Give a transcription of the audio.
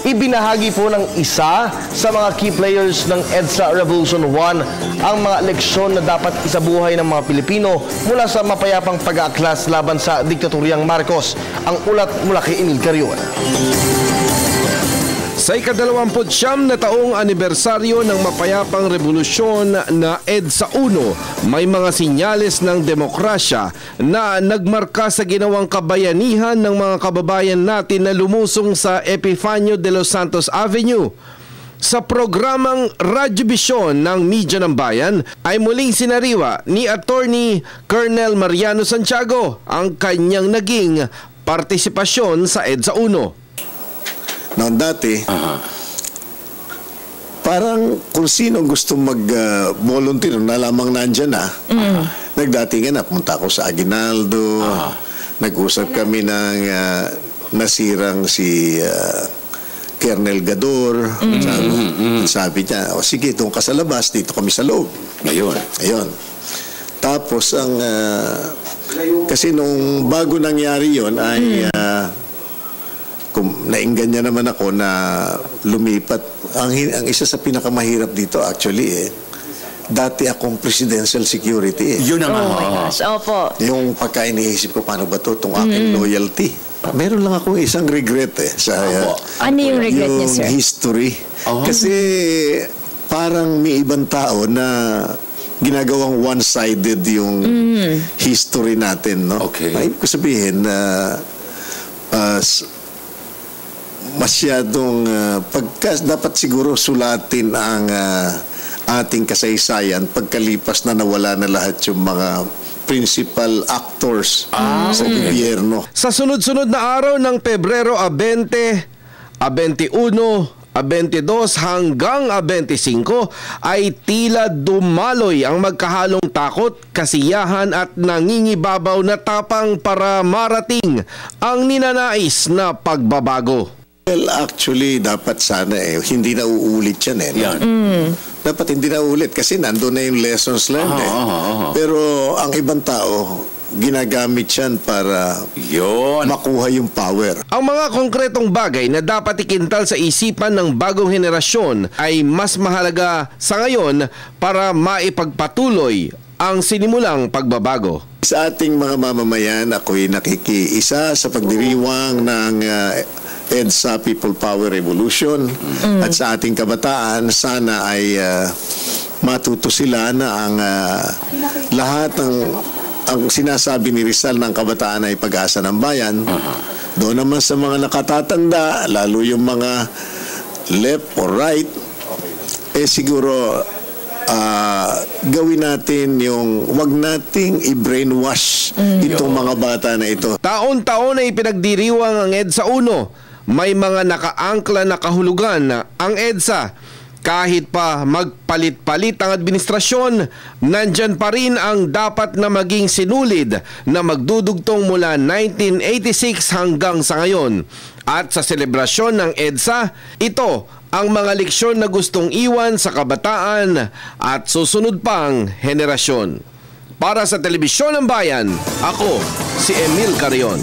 Ibinahagi po ng isa sa mga key players ng EDSA Revolution 1 ang mga leksyon na dapat isabuhay ng mga Pilipino mula sa mapayapang pag-aaklas laban sa diktaturyang Marcos. Ang ulat mula kay Emil Carion. Sa ika-29 na taong anibersaryo ng mapayapang revolusyon na EDSA 1, may mga sinyales ng demokrasya na nagmarka sa ginawang kabayanihan ng mga kababayan natin na lumusong sa Epifanio de los Santos Avenue. Sa programang Radyobisyon ng Media ng Bayan ay muling sinariwa ni Attorney Colonel Mariano Santiago ang kanyang naging partisipasyon sa EDSA 1. Noon dati, parang kung sino gusto mag-volunteer, na lamang nandyan na, nagdatingan na, punta ako sa Aguinaldo, nag-usap kami ng nasirang si Colonel Gador, sabi niya, sige, doon ka sa labas, dito kami sa loob. Ayun. Tapos, kasi nung bago nangyari yon ay, nainggan niya naman ako na lumipat. Ang isa sa pinakamahirap dito actually dati akong presidential security Yun ang Oh my gosh, opo. Yung pagka iniisip ko paano ba to itong aking loyalty. Meron lang akong isang regret sa Ano yung regret niya, sir? Yung history. Kasi parang may ibang tao na ginagawang one-sided yung history natin, no? Ay, ko sabihin na masyadong dapat siguro sulatin ang ating kasaysayan pagkalipas na nawala na lahat yung mga principal actors sa gobyerno. Sa sunod-sunod na araw ng Pebrero 20, 21, 22 hanggang 25 ay tila dumaloy ang magkahalong takot, kasiyahan at nangingibabaw na tapang para marating ang ninanais na pagbabago. Well, actually, dapat sana hindi na uulit yan Dapat hindi na uulit kasi nandun na yung lessons learned Pero ang ibang tao, ginagamit yan para makuha yung power. Ang mga konkretong bagay na dapat ikintal sa isipan ng bagong henerasyon ay mas mahalaga sa ngayon para maipagpatuloy ang sinimulang pagbabago. Sa ating mga mamamayan, ako'y nakikiisa sa pagdiriwang ng EDSA People Power Revolution at sa ating kabataan sana ay matuto sila na ang lahat ng ang sinasabi ni Rizal ng kabataan ay pag-asa ng bayan. Doon naman sa mga nakatatanda, lalo yung mga left or right, siguro gawin natin yung wag nating i-brainwash itong mga bata na ito. Taon-taon ay pinagdiriwang ang EDSA 1. May mga nakaangkla na kahulugan ang EDSA. Kahit pa magpalit-palit ang administrasyon, nandyan pa rin ang dapat na maging sinulid na magdudugtong mula 1986 hanggang sa ngayon. At sa selebrasyon ng EDSA, ito ang mga leksyon na gustong iwan sa kabataan at susunod pang henerasyon. Para sa Telebisyon ng Bayan, ako si Emil Carion.